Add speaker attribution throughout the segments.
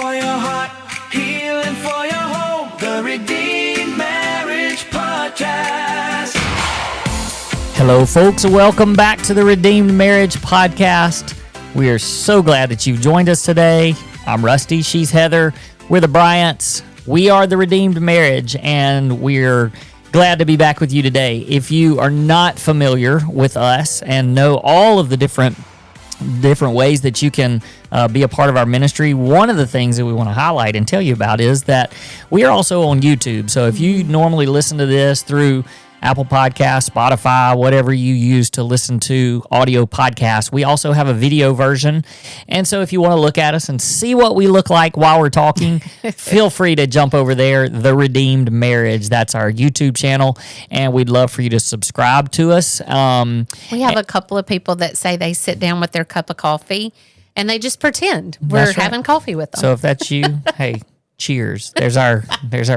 Speaker 1: for your heart, healing for your home. The Redeemed Marriage Podcast.
Speaker 2: Hello, folks. Welcome back to the Redeemed Marriage Podcast. We are so glad that you've joined us today. I'm Rusty. She's Heather. We're the Bryants. We are the Redeemed Marriage, and we're glad to be back with you today. If you are not familiar with us and know all of the different ways that you can be a part of our ministry, one of the things that we want to highlight and tell you about is that we are also on YouTube. So if you normally listen to this through Apple Podcasts, Spotify, whatever you use to listen to audio podcasts, we also have a video version. And so if you want to look at us and see what we look like while we're talking, feel free to jump over there, The Redeemed Marriage. That's our YouTube channel, and we'd love for you to subscribe to us.
Speaker 3: We have a couple of people that say they sit down with their cup of coffee and they just pretend we're having coffee with them.
Speaker 2: So if that's you, hey, cheers. There's our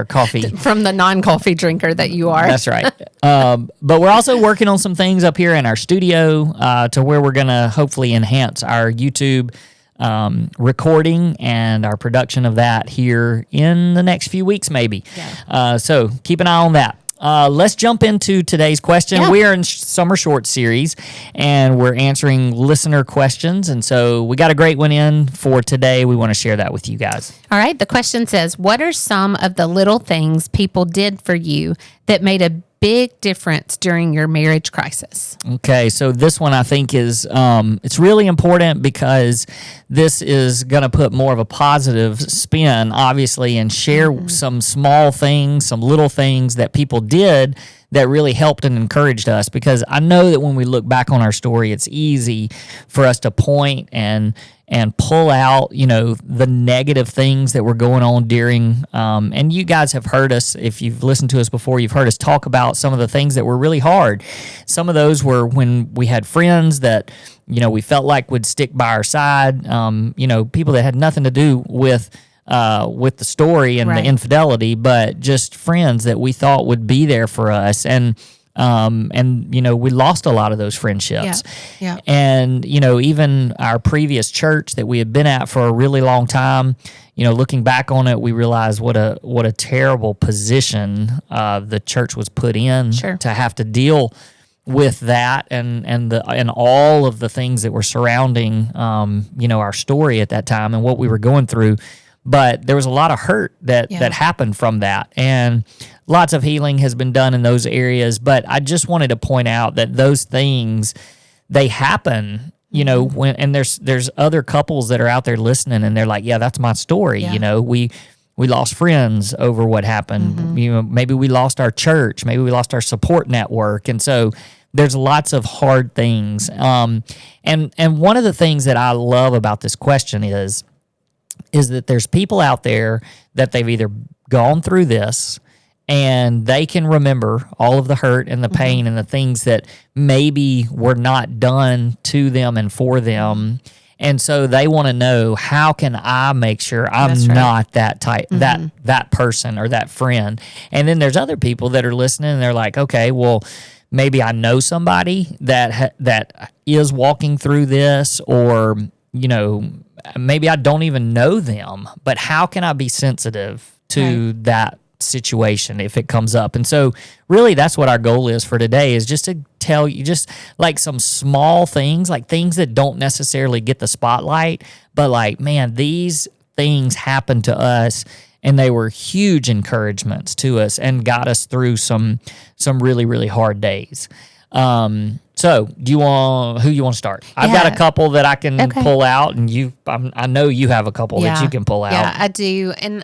Speaker 2: coffee.
Speaker 3: From the non-coffee drinker that you are.
Speaker 2: That's right. But we're also working on some things up here in our studio to where we're going to hopefully enhance our YouTube recording and our production of that here in the next few weeks maybe. Yeah. So keep an eye on that. Let's jump into today's question. Yeah. We are in Summer Short Series, and we're answering listener questions. And so we got a great one in for today. We want to share that with you guys.
Speaker 3: All right. The question says, what are some of the little things people did for you that made a big difference during your marriage crisis?
Speaker 2: Okay, so this one I think is it's really important because this is going to put more of a positive spin, obviously, and share some small things, some little things that people did that really helped and encouraged us. Because I know that when we look back on our story, it's easy for us to point and pull out, the negative things that were going on during, and you guys have heard us, if you've listened to us before, you've heard us talk about some of the things that were really hard. Some of those were when we had friends that, we felt like would stick by our side, people that had nothing to do with the story and the infidelity, but just friends that we thought would be there for us. And we lost a lot of those friendships. Yeah. And, even our previous church that we had been at for a really long time, looking back on it, we realized what a terrible position the church was put in to have to deal with that and all of the things that were surrounding, our story at that time and what we were going through. But there was a lot of hurt that happened from that. And lots of healing has been done in those areas. But I just wanted to point out that those things, they happen, and there's other couples that are out there listening and they're like, yeah, that's my story. Yeah. We lost friends over what happened. Mm-hmm. Maybe we lost our church. Maybe we lost our support network. And so there's lots of hard things. And one of the things that I love about this question is that there's people out there that they've either gone through this and they can remember all of the hurt and the pain and the things that maybe were not done to them and for them. And so they want to know, how can I make sure I'm not that type, that person or that friend? And then there's other people that are listening and they're like, okay, well, maybe I know somebody that is walking through this, or, maybe I don't even know them, but how can I be sensitive to that situation if it comes up? And so really that's what our goal is for today, is just to tell you just like some small things, like things that don't necessarily get the spotlight, but like, man, these things happened to us and they were huge encouragements to us and got us through some really, really hard days. So, who you want to start? I've got a couple that I can pull out, and I know you have a couple that you can pull out.
Speaker 3: Yeah, I do, and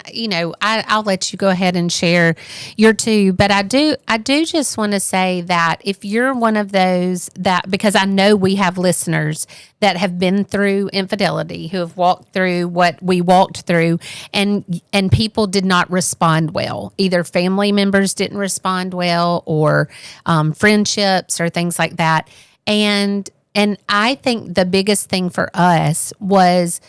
Speaker 3: I'll let you go ahead and share your two. But I do just want to say that if you're one of those that, because I know we have listeners that have been through infidelity, who have walked through what we walked through, and people did not respond well. Either family members didn't respond well, or friendships or things like that. And I think the biggest thing for us was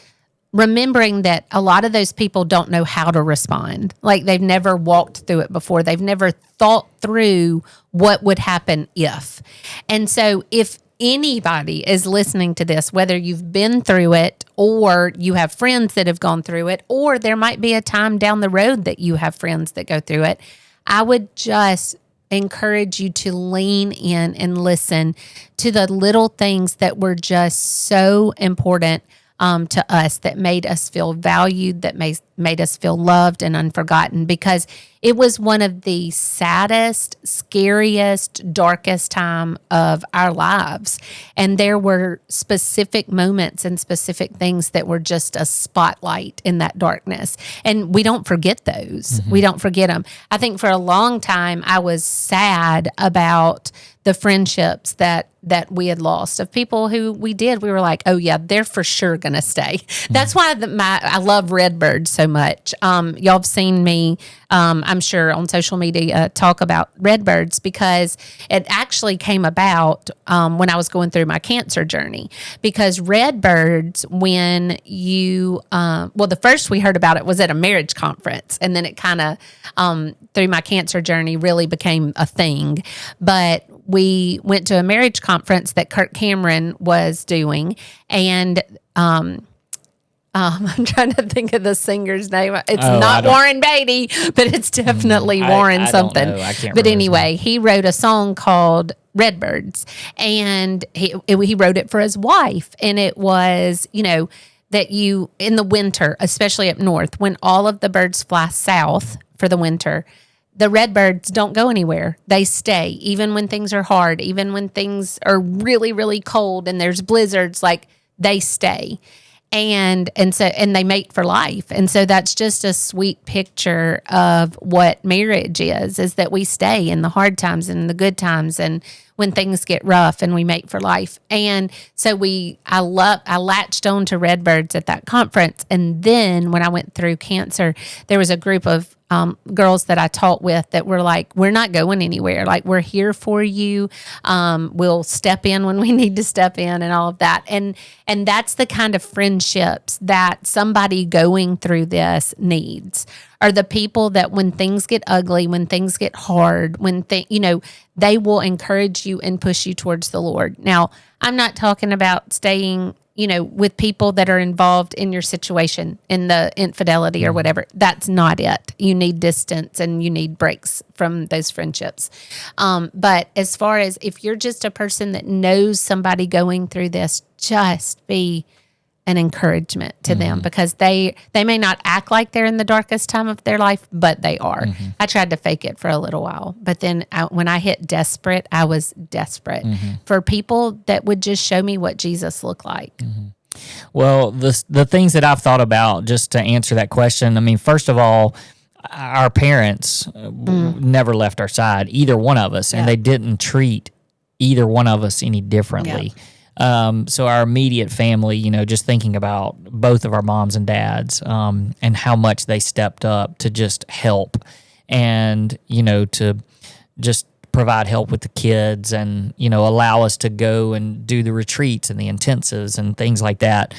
Speaker 3: remembering that a lot of those people don't know how to respond. Like, they've never walked through it before. They've never thought through what would happen if. And so if anybody is listening to this, whether you've been through it or you have friends that have gone through it, or there might be a time down the road that you have friends that go through it, I would just encourage you to lean in and listen to the little things that were just so important to us, that made us feel valued, that made us feel loved and unforgotten, because it was one of the saddest, scariest, darkest time of our lives. And there were specific moments and specific things that were just a spotlight in that darkness. And we don't forget those. We don't forget them. I think for a long time, I was sad about the friendships that we had lost, of people who we were like, oh yeah, they're for sure going to stay. That's why I love Redbirds so much. Y'all have seen me, I'm sure on social media, talk about Redbirds, because it actually came about when I was going through my cancer journey. Because Redbirds, when you, the first we heard about it was at a marriage conference, and then it kind of, through my cancer journey, really became a thing. But we went to a marriage conference that Kirk Cameron was doing, and I'm trying to think of the singer's name. It's not Warren Beatty, but it's definitely Warren something.
Speaker 2: Don't know. I can't
Speaker 3: but
Speaker 2: remember
Speaker 3: anyway, he wrote a song called Redbirds, and he wrote it for his wife. And it was, that you, in the winter, especially up north, when all of the birds fly south for the winter, the redbirds don't go anywhere. They stay, even when things are hard, even when things are really, really cold and there's blizzards, like they stay. And they mate for life. And so that's just a sweet picture of what marriage is that we stay in the hard times and the good times, and when things get rough, and we mate for life. And so I latched on to Redbirds at that conference. And then when I went through cancer, there was a group of girls that I taught with that were like, we're not going anywhere. Like, we're here for you. We'll step in when we need to step in, and all of that. And that's the kind of friendships that somebody going through this needs, are the people that when things get ugly, when things get hard, they will encourage you and push you towards the Lord. Now, I'm not talking about staying with people that are involved in your situation, in the infidelity or whatever. That's not it. You need distance and you need breaks from those friendships. But as far as if you're just a person that knows somebody going through this, just be an encouragement to them, because they may not act like they're in the darkest time of their life, but they are. I tried to fake it for a little while, but then when I hit desperate, I was desperate for people that would just show me what Jesus looked like.
Speaker 2: Well, the things that I've thought about, just to answer that question, I mean, first of all, our parents never left our side, either one of us, and they didn't treat either one of us any differently. So our immediate family, just thinking about both of our moms and dads, and how much they stepped up to just help, and, to just provide help with the kids, and, allow us to go and do the retreats and the intensives and things like that.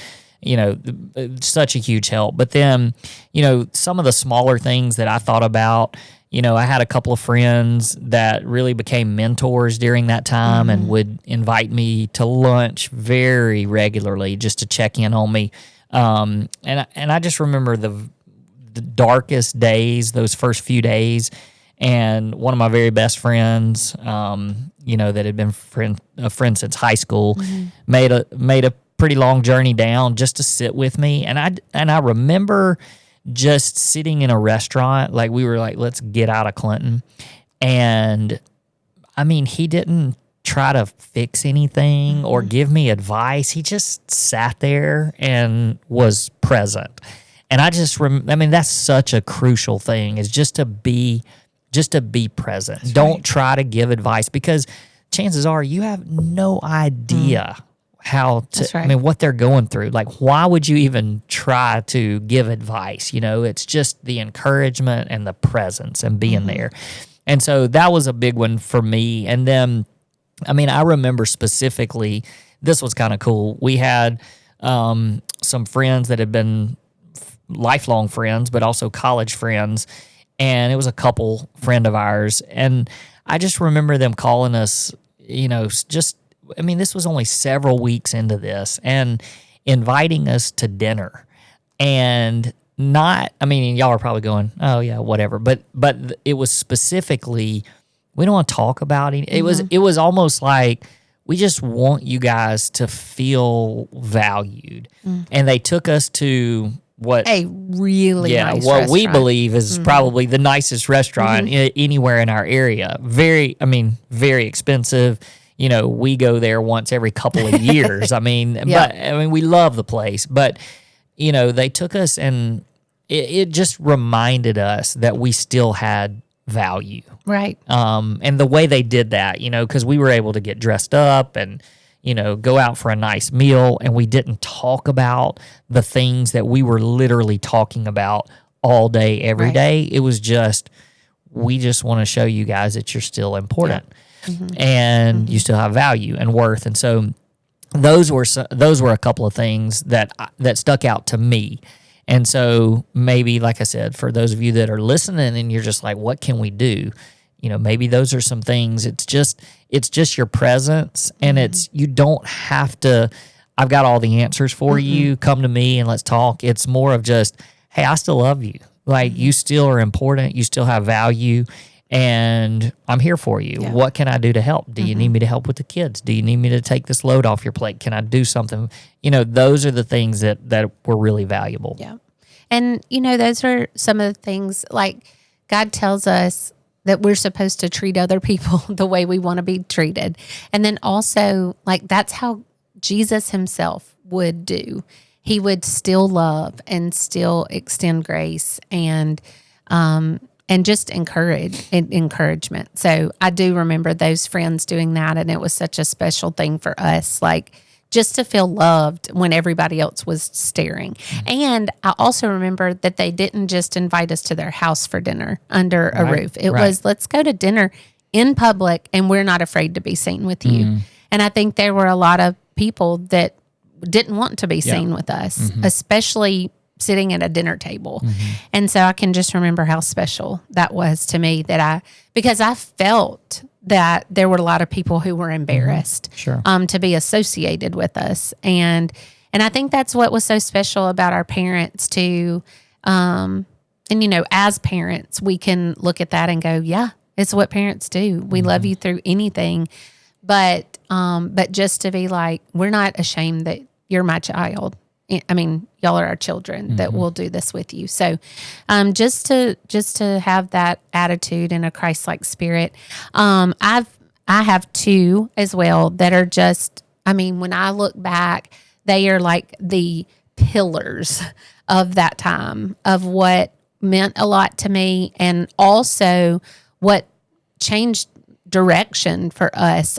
Speaker 2: Such a huge help. But then, some of the smaller things that I thought about, I had a couple of friends that really became mentors during that time, and would invite me to lunch very regularly just to check in on me. And I just remember the darkest days, those first few days. And one of my very best friends, that had been a friend since high school, made a pretty long journey down just to sit with me. And I remember just sitting in a restaurant, like we were like, let's get out of Clinton. And I mean, he didn't try to fix anything or give me advice. He just sat there and was present. And I just, that's such a crucial thing, is just to be present. That's Don't try to give advice, because chances are you have no idea how to, what they're going through. Like, why would you even try to give advice? It's just the encouragement and the presence and being there. And so that was a big one for me. And then, I remember specifically, this was kind of cool. We had some friends that had been lifelong friends, but also college friends. And it was a couple friend of ours. And I just remember them calling us, just I mean, this was only several weeks into this, and inviting us to dinner. And not, I mean, y'all are probably going, oh yeah, whatever. But it was specifically, we don't want to talk about it. It was almost like, we just want you guys to feel valued. And they took us to what
Speaker 3: A really nice
Speaker 2: what we
Speaker 3: restaurant.
Speaker 2: believe is probably the nicest restaurant anywhere in our area. Very expensive. You know, we go there once every couple of years. I mean, but I mean, we love the place. But you know, they took us, and it just reminded us that we still had value.
Speaker 3: Right.
Speaker 2: And the way they did that, you know, because we were able to get dressed up and, you know, go out for a nice meal, and we didn't talk about the things that we were literally talking about all day, every day. It was just, we just want to show you guys that you're still important and you still have value and worth. And so those were a couple of things that stuck out to me. And so maybe, like I said, for those of you that are listening and you're just like, what can we do? You know, maybe those are some things. It's just your presence, and you don't have to, I've got all the answers for you. Come to me and let's talk. It's more of just, hey, I still love you. Like, you still are important. You still have value, and I'm here for you.
Speaker 3: Yeah.
Speaker 2: What can I do to help? Do you need me to help with the kids? Do you need me to take this load off your plate? Can I do something? You know, those are the things that were really valuable.
Speaker 3: Yeah. And, you know, those are some of the things, like, God tells us that we're supposed to treat other people the way we want to be treated. And then also, like, that's how Jesus himself would do. He would still love and still extend grace and just encouragement. So I do remember those friends doing that, and it was such a special thing for us, like, just to feel loved when everybody else was staring. And I also remember that they didn't just invite us to their house for dinner under a roof. It was, let's go to dinner in public, and we're not afraid to be seen with you. And I think there were a lot of people that didn't want to be seen with us, especially sitting at a dinner table. And so I can just remember how special that was to me, because I felt that there were a lot of people who were embarrassed to be associated with us. And I think that's what was so special about our parents too. And, you know, as parents, we can look at that and go, yeah, it's what parents do. We love you through anything. But just to be like, we're not ashamed that you're my child. I mean, y'all are our children, that we'll do this with you. So, just to have that attitude and a Christ-like spirit. I have two as well that are just, I mean, when I look back, they are like the pillars of that time, of what meant a lot to me, and also what changed direction for us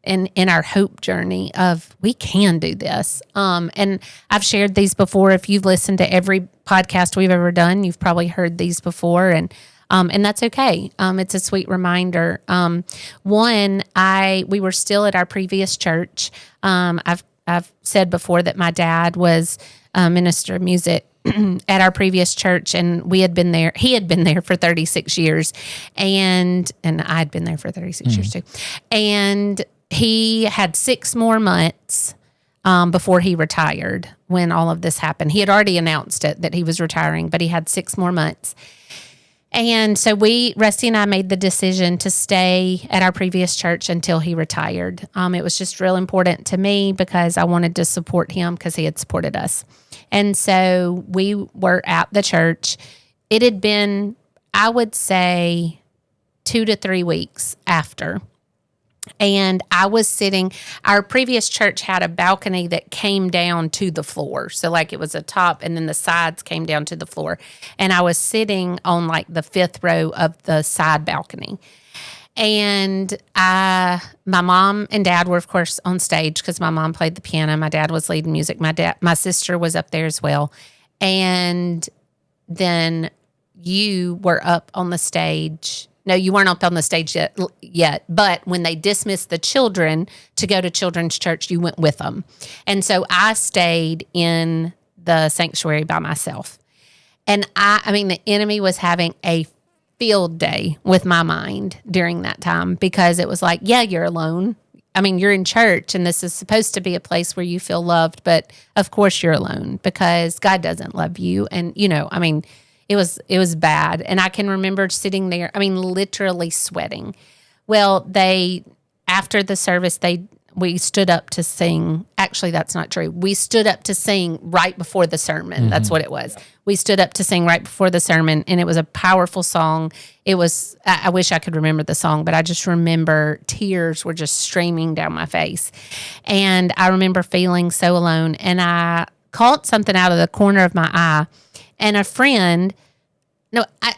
Speaker 3: in our hope journey of, we can do this. And I've shared these before. If you've listened to every podcast we've ever done, you've probably heard these before, and that's okay. It's a sweet reminder. We were still at our previous church. I've said before that my dad was a minister of music at our previous church, and he had been there for 36 years, and I'd been there for 36 years too. And he had 6 more months before he retired when all of this happened. He had already announced it that he was retiring, but he had 6 more months. And so Rusty and I made the decision to stay at our previous church until he retired. It was just real important to me because I wanted to support him because he had supported us. And so we were at the church. It had been, I would say, 2 to 3 weeks after. And I was sitting, our previous church had a balcony that came down to the floor. So like it was a top and then the sides came down to the floor. And I was sitting on like the 5th row of the side balcony. And my mom and dad were, of course, on stage because my mom played the piano. My dad was leading music. My sister was up there as well. And then you were up on the stage. No, you weren't up on the stage yet, but when they dismissed the children to go to children's church, you went with them. And so I stayed in the sanctuary by myself. And I mean, the enemy was having a field day with my mind during that time because it was like, yeah, you're alone. I mean, you're in church and this is supposed to be a place where you feel loved, but of course you're alone because God doesn't love you. And, I mean, it was bad. And I can remember sitting there, I mean, literally sweating. Well, after the service, we stood up to sing. Actually, that's not true. We stood up to sing right before the sermon. That's what it was. We stood up to sing right before the sermon, and it was a powerful song. It was, I wish I could remember the song, but I just remember tears were just streaming down my face. And I remember feeling so alone, and I caught something out of the corner of my eye, and a friend,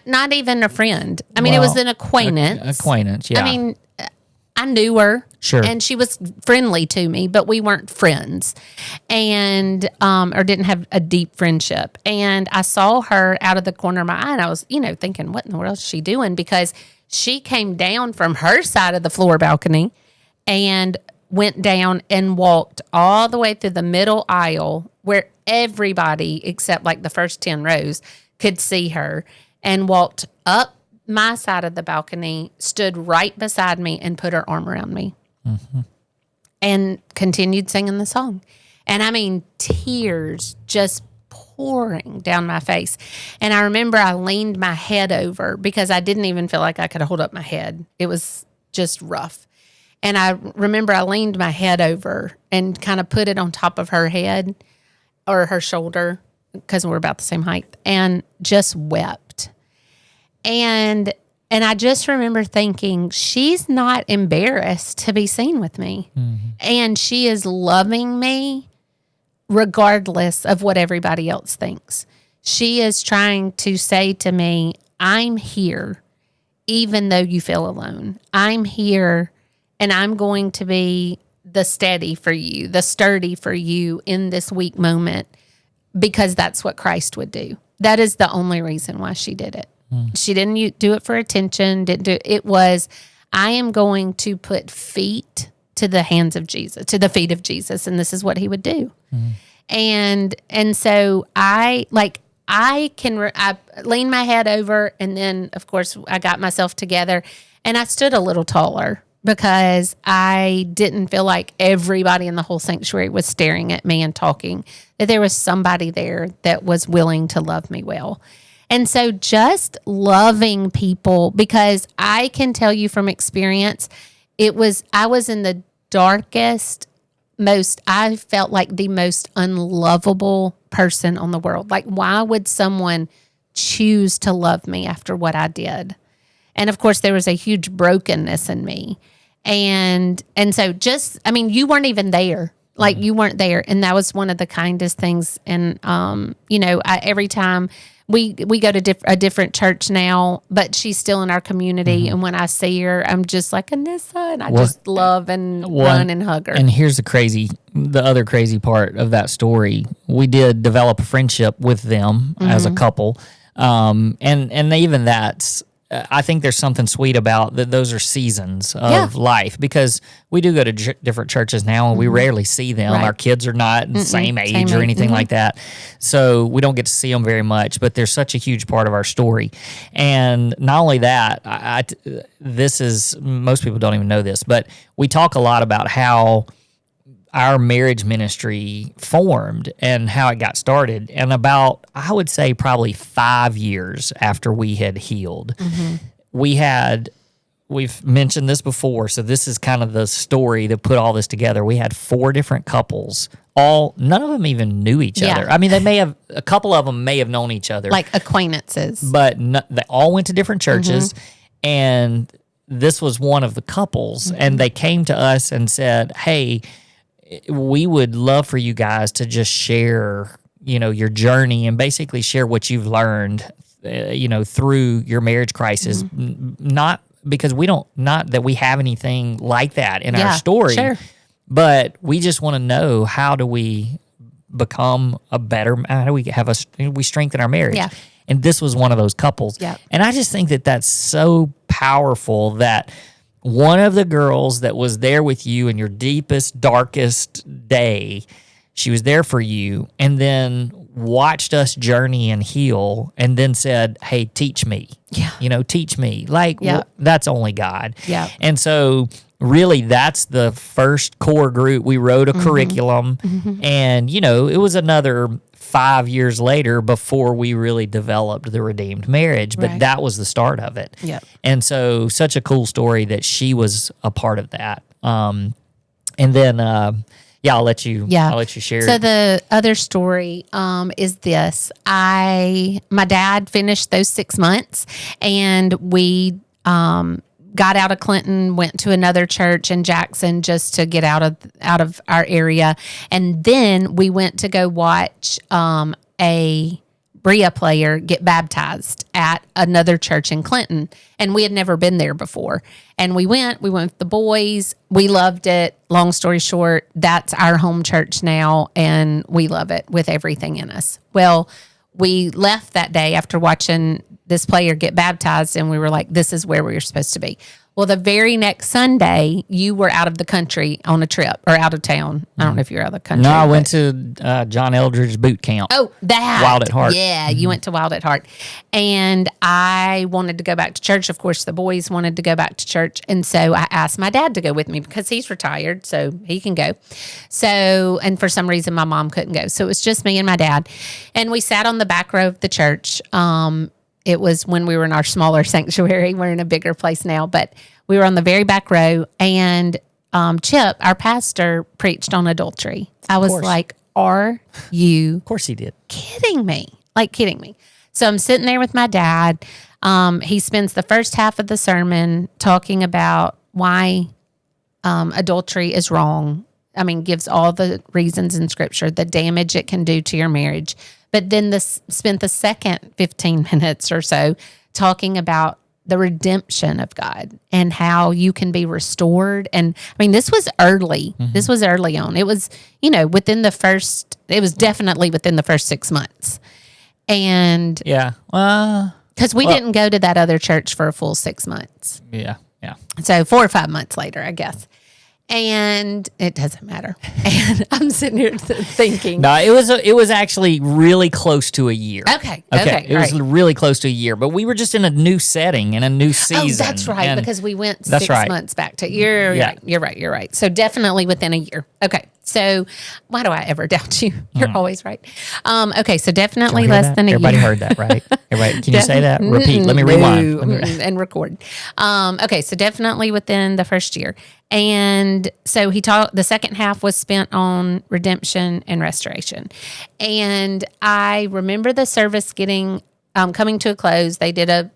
Speaker 3: not even a friend. I mean, it was an acquaintance.
Speaker 2: Acquaintance, yeah.
Speaker 3: I mean, I knew her.
Speaker 2: Sure.
Speaker 3: And she was friendly to me, but we weren't friends and or didn't have a deep friendship. And I saw her out of the corner of my eye, and I was, thinking, what in the world is she doing? Because she came down from her side of the floor balcony and went down and walked all the way through the middle aisle where everybody except like the first 10 rows could see her, and walked up my side of the balcony, stood right beside me, and put her arm around me and continued singing the song. And I mean, tears just pouring down my face. And I remember I leaned my head over because I didn't even feel like I could hold up my head. It was just rough. And I remember I leaned my head over and kind of put it on top of her head or her shoulder because we're about the same height, and just wept. And I just remember thinking, she's not embarrassed to be seen with me. And she is loving me regardless of what everybody else thinks. She is trying to say to me, I'm here, even though you feel alone. I'm here, and I'm going to be the steady for you, the sturdy for you in this weak moment, because that's what Christ would do. That is the only reason why she did it. She didn't do it for attention. It was, I am going to put feet to the hands of Jesus, to the feet of Jesus, and this is what he would do. And so I leaned my head over, and then of course I got myself together, and I stood a little taller because I didn't feel like everybody in the whole sanctuary was staring at me and talking, that there was somebody there that was willing to love me well. And so just loving people, because I can tell you from experience, I was in the darkest, I felt like the most unlovable person on the world. Like, why would someone choose to love me after what I did? And of course, there was a huge brokenness in me. And so you weren't even there. Like, you weren't there. And that was one of the kindest things. And, every time we go to a different church now, but she's still in our community. And when I see her, I'm just like, Anissa, and I just love and run and hug her.
Speaker 2: And here's the other crazy part of that story. We did develop a friendship with them as a couple. And even that's, I think there's something sweet about that. Those are seasons of life, because we do go to different churches now, and we rarely see them. Right. Our kids are not the same age or anything like that, so we don't get to see them very much. But they're such a huge part of our story. And not only that, this is, most people don't even know this, but we talk a lot about how our marriage ministry formed and how it got started. And about, I would say, probably 5 years after we had healed, we've mentioned this before, so this is kind of the story that put all this together. We had 4 different couples. None of them even knew each other. I mean, a couple of them may have known each other.
Speaker 3: Like acquaintances.
Speaker 2: But they all went to different churches, and this was one of the couples, and they came to us and said, hey, we would love for you guys to just share, your journey, and basically share what you've learned, through your marriage crisis. Not because not that we have anything like that in our story, but we just want to know, how do we become how do we strengthen our marriage? Yeah. And this was one of those couples. Yeah. And I just think that that's so powerful, that one of the girls that was there with you in your deepest, darkest day, she was there for you, and then watched us journey and heal, and then said, hey, teach me. Yeah. Teach me. Like, that's only God. Yeah. And so really that's the first core group. We wrote a curriculum, and it was another 5 years later before we really developed the redeemed marriage, but
Speaker 3: Right.
Speaker 2: that was the start of it.
Speaker 3: Yep.
Speaker 2: And so such a cool story that she was a part of that. And then I'll let you share.
Speaker 3: So the other story is this. My dad finished those 6 months, and we got out of Clinton, went to another church in Jackson just to get out of our area. And then we went to go watch a Bria player get baptized at another church in Clinton. And we had never been there before. And we went with the boys. We loved it. Long story short, that's our home church now, and we love it with everything in us. Well, we left that day after watching this player get baptized, and we were like, this is where we were supposed to be. Well, the very next Sunday, you were out of the country on a trip, or out of town. I don't know if you're out of the country.
Speaker 2: No, I went to John Eldridge boot camp.
Speaker 3: Oh, that.
Speaker 2: Wild at Heart.
Speaker 3: Yeah, you went to Wild at Heart. And I wanted to go back to church. Of course, the boys wanted to go back to church. And so I asked my dad to go with me because he's retired, so he can go. So, and for some reason, my mom couldn't go. So it was just me and my dad. And we sat on the back row of the church. It was when we were in our smaller sanctuary. We're in a bigger place now, but we were on the very back row, and Chip, our pastor, preached on adultery. I was like, are you
Speaker 2: Of course he did.
Speaker 3: kidding me? Like, kidding me. So I'm sitting there with my dad. He spends the first half of the sermon talking about why adultery is wrong. I mean, gives all the reasons in Scripture, the damage it can do to your marriage. But then spent the second 15 minutes or so talking about the redemption of God and how you can be restored. And I mean, this was early. This was early on. It was, it was definitely within the first 6 months. And
Speaker 2: Yeah.
Speaker 3: because we didn't go to that other church for a full 6 months.
Speaker 2: Yeah.
Speaker 3: So 4 or 5 months later, I guess. And it doesn't matter. And I'm sitting here thinking.
Speaker 2: No, it was actually really close to a year.
Speaker 3: Okay.
Speaker 2: It was really close to a year, but we were just in a new setting, in a new season.
Speaker 3: Oh, that's right,
Speaker 2: and
Speaker 3: because we went
Speaker 2: that's
Speaker 3: 6
Speaker 2: right.
Speaker 3: months back to you're right. So definitely within a year. Okay. So why do I ever doubt you? You're always right. Okay, so definitely
Speaker 2: Y'all hear
Speaker 3: less
Speaker 2: that?
Speaker 3: than a
Speaker 2: Everybody
Speaker 3: year.
Speaker 2: heard that, right? Everybody, can you say that? Repeat. Let me rewind.
Speaker 3: And record. Okay, so definitely within the first year. And so the second half was spent on redemption and restoration. And I remember the service coming to a close. They did a,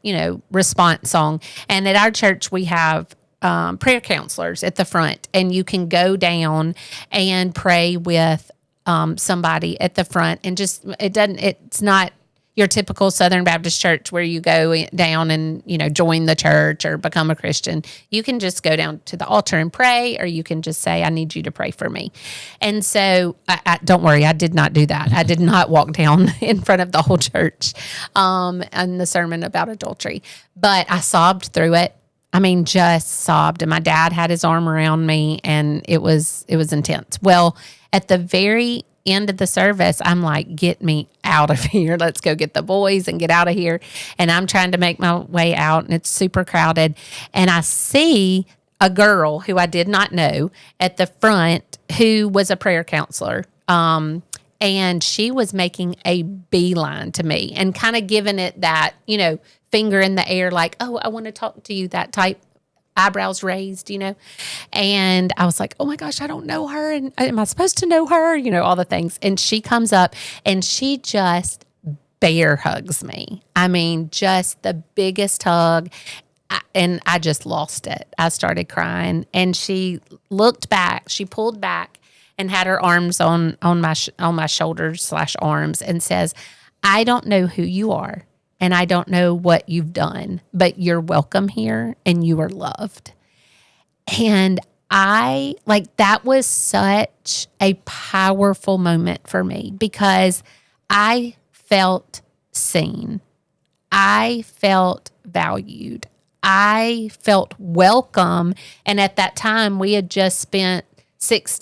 Speaker 3: response song. And at our church, we have prayer counselors at the front, and you can go down and pray with somebody at the front. And it's not your typical Southern Baptist church where you go down and, join the church or become a Christian. You can just go down to the altar and pray, or you can just say, I need you to pray for me. And so don't worry, I did not do that. I did not walk down in front of the whole church and the sermon about adultery, but I sobbed through it. I mean, just sobbed. And my dad had his arm around me, and it was intense. Well, at the very end of the service, I'm like, get me out of here. Let's go get the boys and get out of here. And I'm trying to make my way out, and it's super crowded. And I see a girl who I did not know at the front who was a prayer counselor. And she was making a beeline to me and kind of giving it that, finger in the air, like, oh, I want to talk to you, that type, eyebrows raised, And I was like, oh my gosh, I don't know her. And am I supposed to know her? All the things. And she comes up and she just bear hugs me. I mean, just the biggest hug. And I just lost it. I started crying. And she looked back, she pulled back and had her arms on my shoulders / arms and says, I don't know who you are. And I don't know what you've done, but you're welcome here and you are loved. And that was such a powerful moment for me because I felt seen. I felt valued. I felt welcome. And at that time, we had just spent 6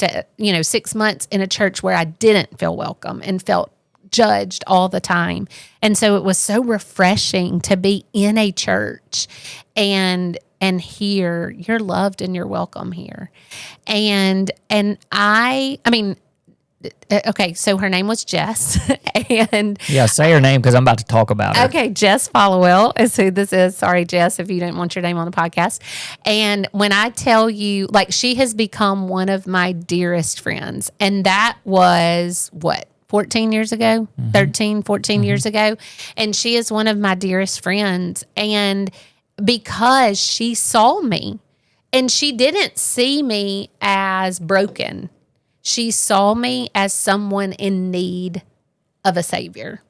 Speaker 3: months in a church where I didn't feel welcome and felt judged all the time. And so it was so refreshing to be in a church and and hear you're loved and you're welcome here. And I mean, okay, so her name was Jess. And
Speaker 2: Yeah, say her name because I'm about to talk about her.
Speaker 3: okay, Jess Followell is who this is. Sorry, Jess, if you didn't want your name on the podcast. And when I tell you, like, she has become one of my dearest friends. And that was what? 14 years ago, 13, 14 years ago. And she is one of my dearest friends. And because she saw me, and she didn't see me as broken, she saw me as someone in need of a savior.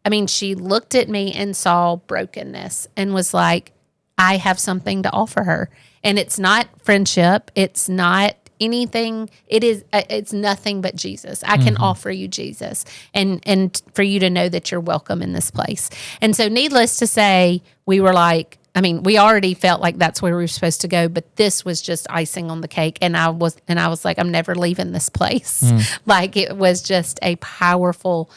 Speaker 3: I mean, she looked at me and saw brokenness and was like, I have something to offer her. And it's not friendship. It's not anything. It's nothing but Jesus. I can offer you Jesus and for you to know that you're welcome in this place. And so needless to say, we were like, I mean, we already felt like that's where we were supposed to go, but this was just icing on the cake. And I was like, I'm never leaving this place. Like, it was just a powerful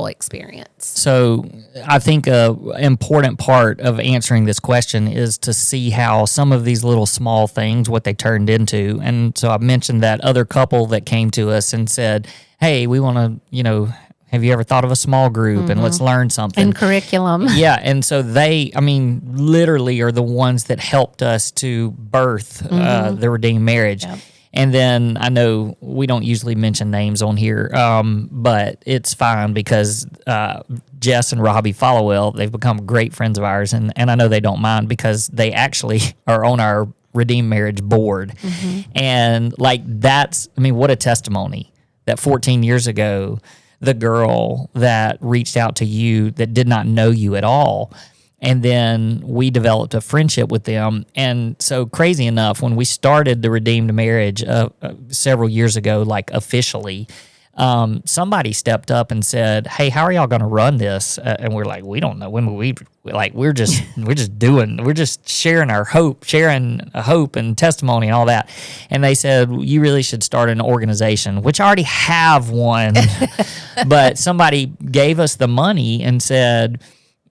Speaker 3: experience.
Speaker 2: So I think an important part of answering this question is to see how some of these little small things, what they turned into. And so I mentioned that other couple that came to us and said, hey, we want to, have you ever thought of a small group and let's learn something?
Speaker 3: And curriculum.
Speaker 2: Yeah. And so they, literally are the ones that helped us to birth the Redeemed Marriage. Yep. And then I know we don't usually mention names on here, but it's fine because Jess and Robbie Followell, they've become great friends of ours. And I know they don't mind because they actually are on our Redeemed Marriage board. And like what a testimony that 14 years ago, the girl that reached out to you that did not know you at all. And then we developed a friendship with them. And so crazy enough, when we started the Redeemed Marriage several years ago, like officially, somebody stepped up and said, hey, how are y'all going to run this? And we're like, we don't know. We're just sharing our hope, sharing a hope and testimony and all that. And they said, you really should start an organization, which I already have one. But somebody gave us the money and said,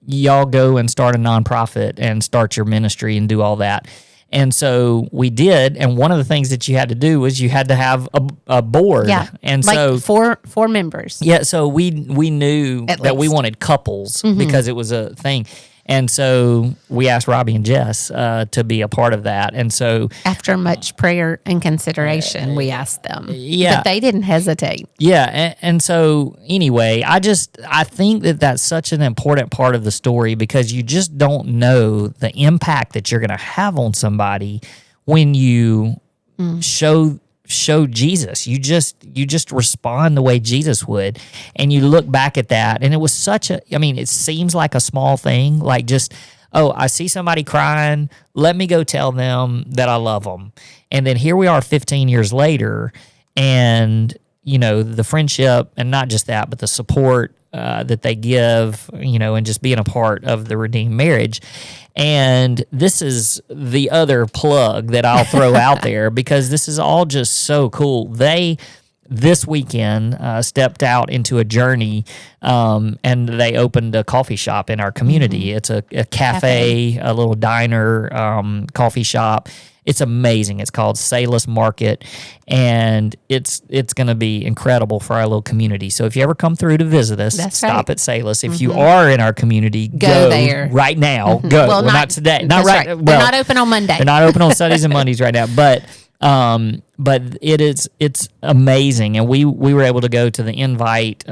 Speaker 2: y'all go and start a nonprofit and start your ministry and do all that. And so we did. And one of the things that you had to do was you had to have a board.
Speaker 3: Yeah.
Speaker 2: And
Speaker 3: like
Speaker 2: so
Speaker 3: four members.
Speaker 2: Yeah. So we knew that we wanted couples because it was a thing. And so we asked Robbie and Jess to be a part of that. And so
Speaker 3: after much prayer and consideration, we asked them.
Speaker 2: Yeah.
Speaker 3: But they didn't hesitate.
Speaker 2: Yeah. And so anyway, I think that that's such an important part of the story because you just don't know the impact that you're going to have on somebody when you show Jesus. You just respond the way Jesus would. And you look back at that and it was it seems like a small thing, like just, oh, I see somebody crying, let me go tell them that I love them. And then here we are 15 years later and, the friendship and not just that, but the support that they give, and just being a part of the Redeemed Marriage. And this is the other plug that I'll throw out there because this is all just so cool. They, this weekend, stepped out into a journey and they opened a coffee shop in our community. It's a cafe, a little diner, coffee shop. It's amazing. It's called Salus Market, and it's going to be incredible for our little community. So if you ever come through to visit us, stop at Salus. If you are in our community, go there right now. Go.
Speaker 3: Well,
Speaker 2: not today. Not right.
Speaker 3: Well,
Speaker 2: they're
Speaker 3: not open on Monday.
Speaker 2: They're not open on Sundays and Mondays right now, but it's amazing. And we were able to go to the invite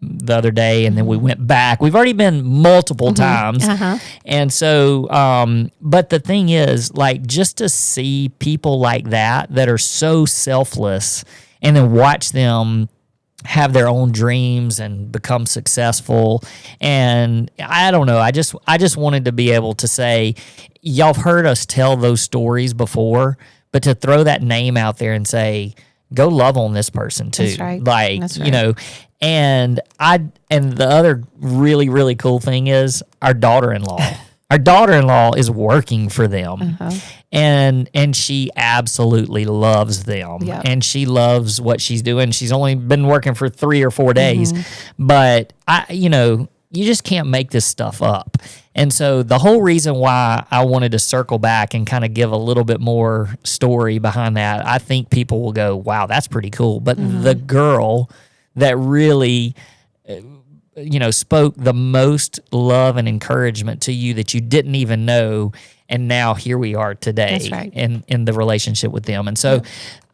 Speaker 2: the other day, and then we went back. We've already been multiple times. And so, but the thing is, like, just to see people like that are so selfless and then watch them have their own dreams and become successful. And I don't know, I just wanted to be able to say, y'all have heard us tell those stories before, but to throw that name out there and say, go love on this person too.
Speaker 3: That's right.
Speaker 2: Like,
Speaker 3: That's right.
Speaker 2: And the other really, really cool thing is our daughter-in-law. Our daughter-in-law is working for them, and she absolutely loves them, and she loves what she's doing. She's only been working for 3 or 4 days, but you just can't make this stuff up. And so the whole reason why I wanted to circle back and kind of give a little bit more story behind that, I think people will go, wow, that's pretty cool. But the girl that really, spoke the most love and encouragement to you that you didn't even know, and now here we are today.
Speaker 3: That's right.
Speaker 2: in the relationship with them. And so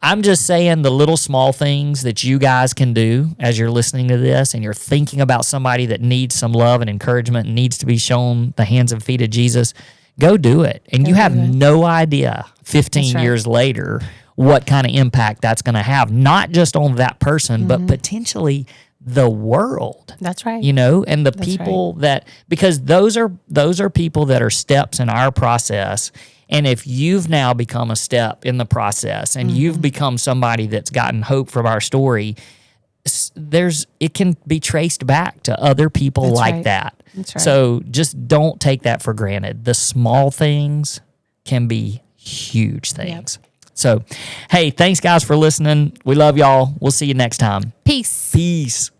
Speaker 2: I'm just saying the little small things that you guys can do as you're listening to this and you're thinking about somebody that needs some love and encouragement and needs to be shown the hands and feet of Jesus, go do it. And you have no idea 15 years later what kind of impact that's going to have, not just on that person, but potentially the world.
Speaker 3: That's right.
Speaker 2: And the people that, because those are people that are steps in our process. And if you've now become a step in the process and you've become somebody that's gotten hope from our story, it can be traced back to other people like that.
Speaker 3: That's right.
Speaker 2: So just don't take that for granted. The small things can be huge things. Yep. So, hey, thanks guys for listening. We love y'all. We'll see you next time.
Speaker 3: Peace.
Speaker 2: Peace.